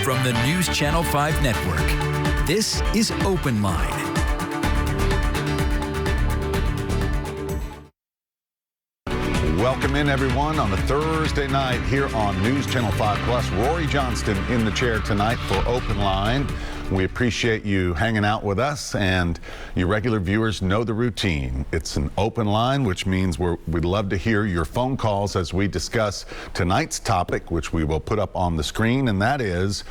from the News Channel 5 Network. This is OpenLine. Welcome in, everyone, on a Thursday night here on News Channel 5 Plus. Rhori Johnston in the chair tonight for OpenLine. We appreciate you hanging out with us, and you regular viewers know the routine. It's an open line, which means we'd love to hear your phone calls as we discuss tonight's topic, which we will put up on the screen, and that is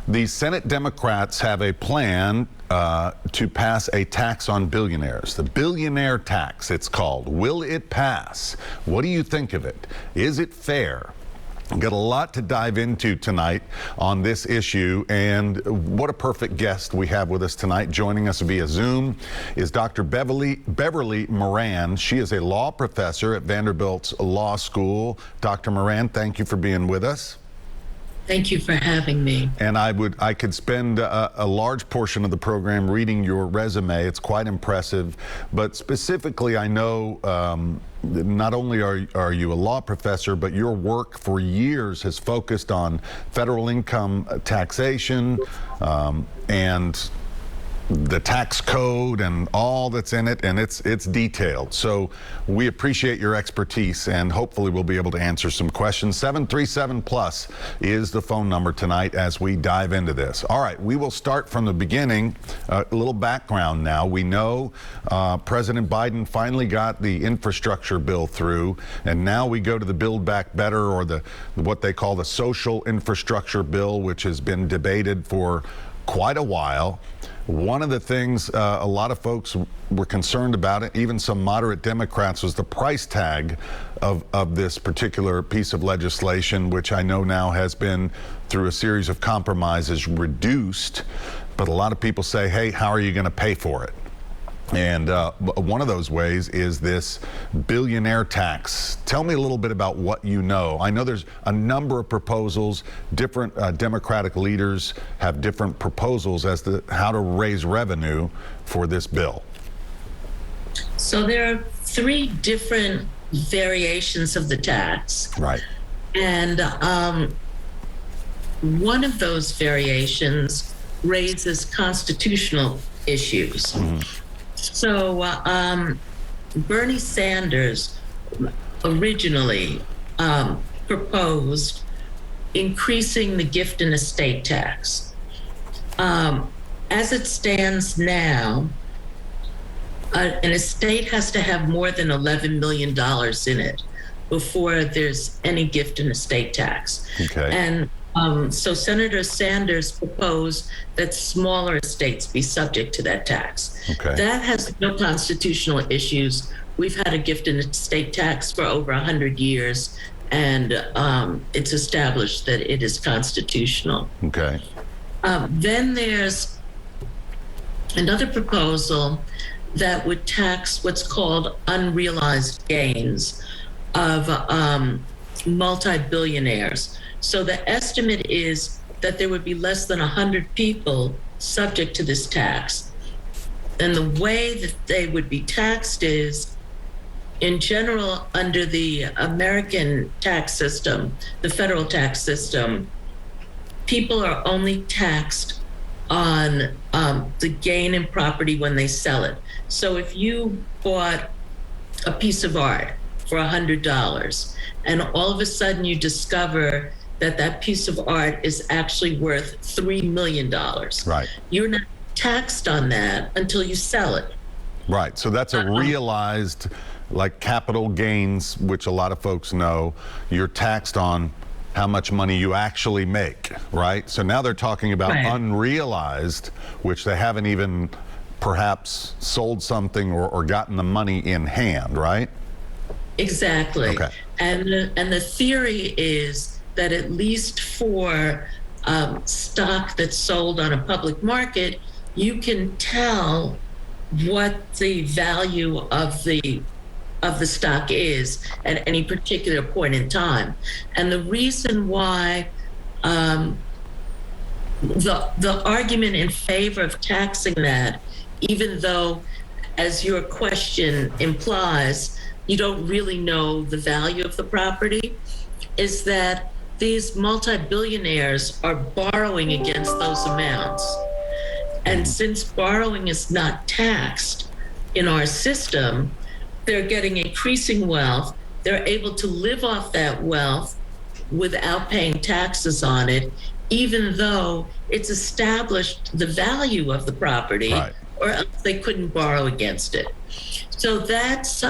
the Senate Democrats have a plan to pass a tax on billionaires. The billionaire tax, it's called. Will it pass? What do you think of it? Is it fair? We've got a lot to dive into tonight on this issue, and what a perfect guest we have with us tonight. Joining us via Zoom is Dr. Beverly Moran. She is a law professor at Vanderbilt Law School. Dr. Moran, thank you for being with us. Thank you for having me. And I could spend a large portion of the program reading your resume. It's quite impressive. But specifically, I know not only are you a law professor, but your work for years has focused on federal income taxation and the tax code and all that's in it, and it's detailed. So we appreciate your expertise, and hopefully we'll be able to answer some questions. 737+ is the phone number tonight as we dive into this. All right, we will start from the beginning. A little background now. We know President Biden finally got the infrastructure bill through, and now we go to the Build Back Better, or what they call the social infrastructure bill, which has been debated for quite a while. One of the things a lot of folks were concerned about, it, even some moderate Democrats, was the price tag of this particular piece of legislation, which I know now has been, through a series of compromises, reduced. But a lot of people say, hey, how are you going to pay for it? And one of those ways is this billionaire tax. Tell me a little bit about what you know. I know there's a number of proposals. Different Democratic leaders have different proposals as to how to raise revenue for this bill. So there are three different variations of the tax. Right. And one of those variations raises constitutional issues. Mm-hmm. So Bernie Sanders originally proposed increasing the gift and estate tax. As it stands now, an estate has to have more than $11 million in it before there's any gift and estate tax. Okay. And so Senator Sanders proposed that smaller estates be subject to that tax. Okay. That has no constitutional issues. We've had a gift and estate tax for over 100 years, and it's established that it is constitutional. Okay. Then there's another proposal that would tax what's called unrealized gains of multi-billionaires. So the estimate is that there would be less than 100 people subject to this tax. And the way that they would be taxed is, in general, under the American tax system, the federal tax system, people are only taxed on the gain in property when they sell it. So if you bought a piece of art for $100, and all of a sudden you discover that piece of art is actually worth $3 million. Right. You're not taxed on that until you sell it. Right. So that's a realized, like, capital gains, which a lot of folks know. You're taxed on how much money you actually make, right? So now they're talking about unrealized, which they haven't even perhaps sold something or gotten the money in hand, right? Exactly. Okay. And the theory is that at least for stock that's sold on a public market, you can tell what the value of the stock is at any particular point in time. And the reason why the argument in favor of taxing that, even though, as your question implies, you don't really know the value of the property, is that these multi-billionaires are borrowing against those amounts. And since borrowing is not taxed in our system, they're getting increasing wealth. They're able to live off that wealth without paying taxes on it, even though it's established the value of the property, right, or else they couldn't borrow against it. So that's,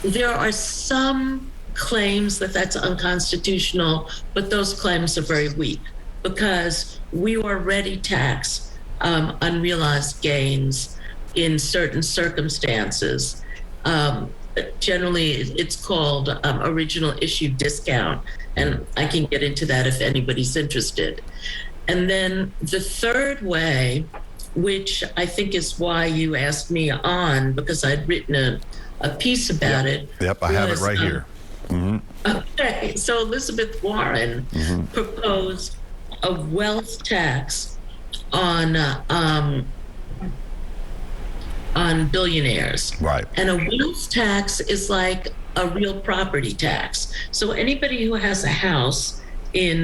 there are some claims that that's unconstitutional, but those claims are very weak because we already tax unrealized gains in certain circumstances. Generally, it's called original issue discount, and I can get into that if anybody's interested. And then the third way, which I think is why you asked me on, because I'd written a piece about it. Yep, I have it right here. Okay, so Elizabeth Warren proposed a wealth tax on billionaires. Right. And a wealth tax is like a real property tax. So anybody who has a house in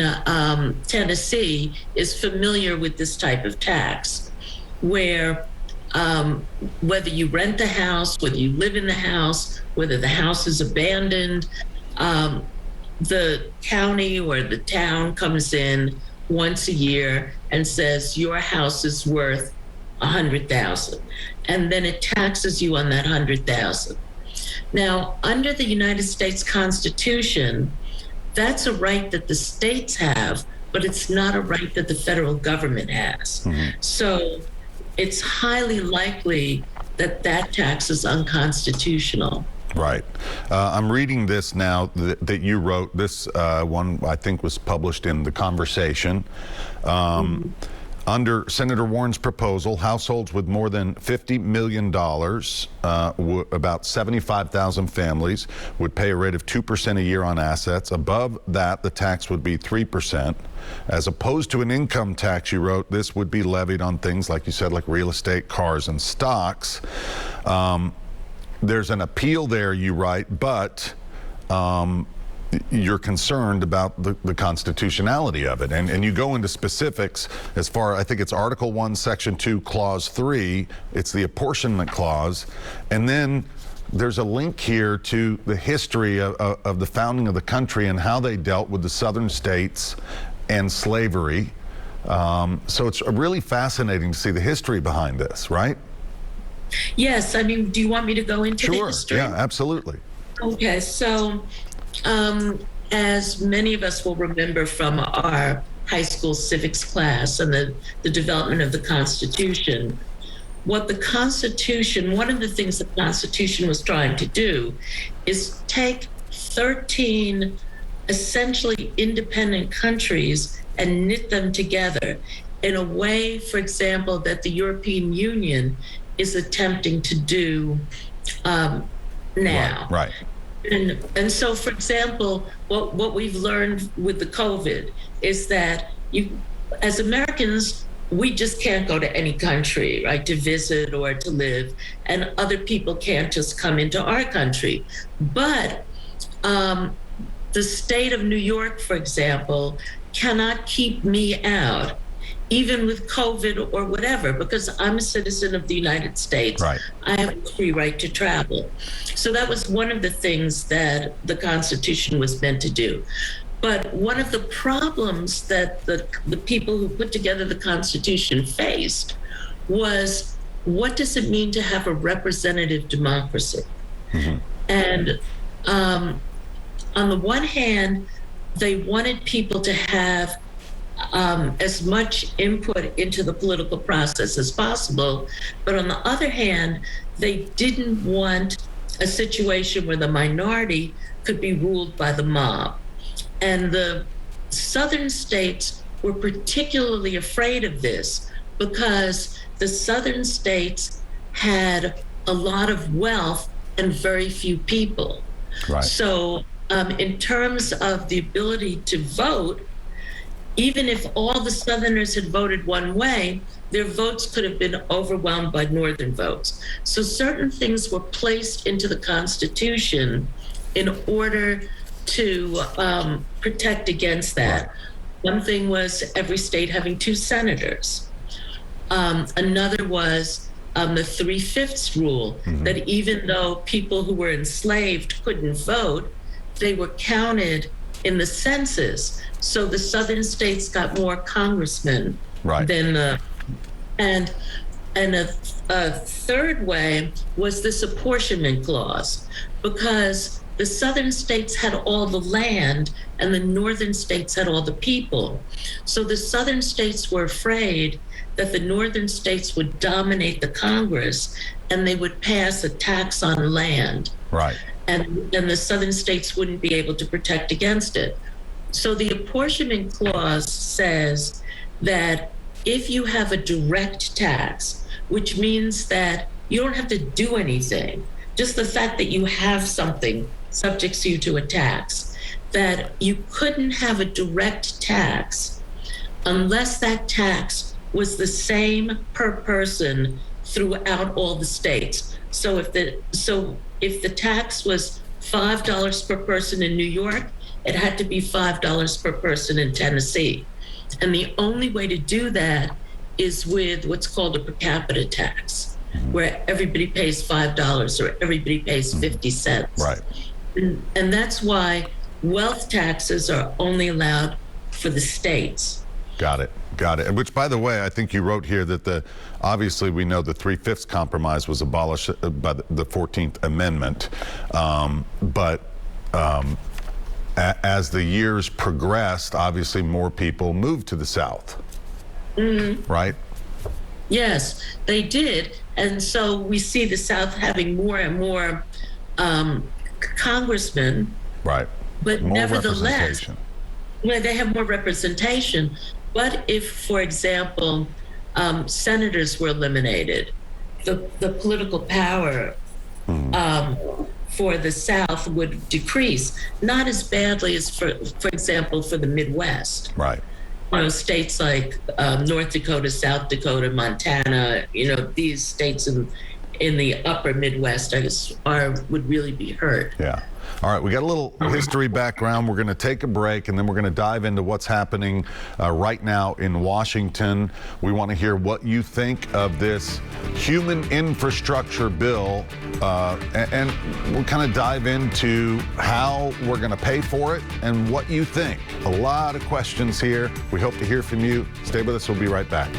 Tennessee is familiar with this type of tax, where whether you rent the house, whether you live in the house, whether the house is abandoned, the county or the town comes in once a year and says your house is worth $100,000, and then it taxes you on that $100,000. Now, under the United States Constitution, that's a right that the states have, but it's not a right that the federal government has. So it's highly likely that that tax is unconstitutional. Right. I'm reading this now that you wrote. This one, I think, was published in The Conversation. Under Senator Warren's proposal, households with more than $50 million, about 75,000 families, would pay a rate of 2% a year on assets. Above that, the tax would be 3%. As opposed to an income tax, you wrote, this would be levied on things, like you said, like real estate, cars, and stocks. There's an appeal there, you write, but you're concerned about the constitutionality of it. And you go into specifics as far, I think it's Article 1, Section 2, Clause 3. It's the apportionment clause. And then there's a link here to the history of the founding of the country and how they dealt with the southern states and slavery. So it's really fascinating to see the history behind this, right? Yes, I mean, do you want me to go into the history? Yeah, absolutely. Okay, so as many of us will remember from our high school civics class and the development of the Constitution, what the Constitution, one of the things the Constitution was trying to do is take 13 essentially independent countries and knit them together in a way, for example, that the European Union is attempting to do now. Right. And so, for example, what we've learned with the COVID is that as Americans, we just can't go to any country, right, to visit or to live, and other people can't just come into our country. But the state of New York, for example, cannot keep me out, even with COVID or whatever, because I'm a citizen of the United States. Right. I have a free right to travel. So that was one of the things that the Constitution was meant to do. But one of the problems that the people who put together the Constitution faced was, what does it mean to have a representative democracy? And on the one hand, they wanted people to have as much input into the political process as possible. But on the other hand, they didn't want a situation where the minority could be ruled by the mob. And the southern states were particularly afraid of this because the southern states had a lot of wealth and very few people. Right. So in terms of the ability to vote, even if all the Southerners had voted one way, their votes could have been overwhelmed by Northern votes. So certain things were placed into the Constitution in order to protect against that. One thing was every state having 2 senators. Another was the 3/5 rule, that even though people who were enslaved couldn't vote, they were counted in the census. So the southern states got more congressmen than the, and a third way was this apportionment clause, because the southern states had all the land and the northern states had all the people. So the southern states were afraid that the northern states would dominate the Congress and they would pass a tax on land. Right. And the southern states wouldn't be able to protect against it. So the apportionment clause says that if you have a direct tax, which means that you don't have to do anything, just the fact that you have something subjects you to a tax, that you couldn't have a direct tax unless that tax was the same per person throughout all the states. So if the tax was $5 per person in New York, it had to be $5 per person in Tennessee. And the only way to do that is with what's called a per capita tax, where everybody pays $5 or everybody pays 50 cents. Right. And that's why wealth taxes are only allowed for the states. Got it. Got it. Which, by the way, I think you wrote here that obviously we know the 3/5 compromise was abolished by the 14th Amendment, but as the years progressed, obviously more people moved to the South, right? Yes, they did. And so we see the South having more and more congressmen. Right. But more nevertheless, they have more representation. But if, for example, senators were eliminated, the political power for the South would decrease, not as badly as, for example, for the Midwest. Right. You know, states like North Dakota, South Dakota, Montana, you know, these states in the upper Midwest, I guess, would really be hurt. Yeah. All right, we got a little history background. We're going to take a break, and then we're going to dive into what's happening right now in Washington. We want to hear what you think of this human infrastructure bill, and we'll kind of dive into how we're going to pay for it and what you think. A lot of questions here. We hope to hear from you. Stay with us. We'll be right back.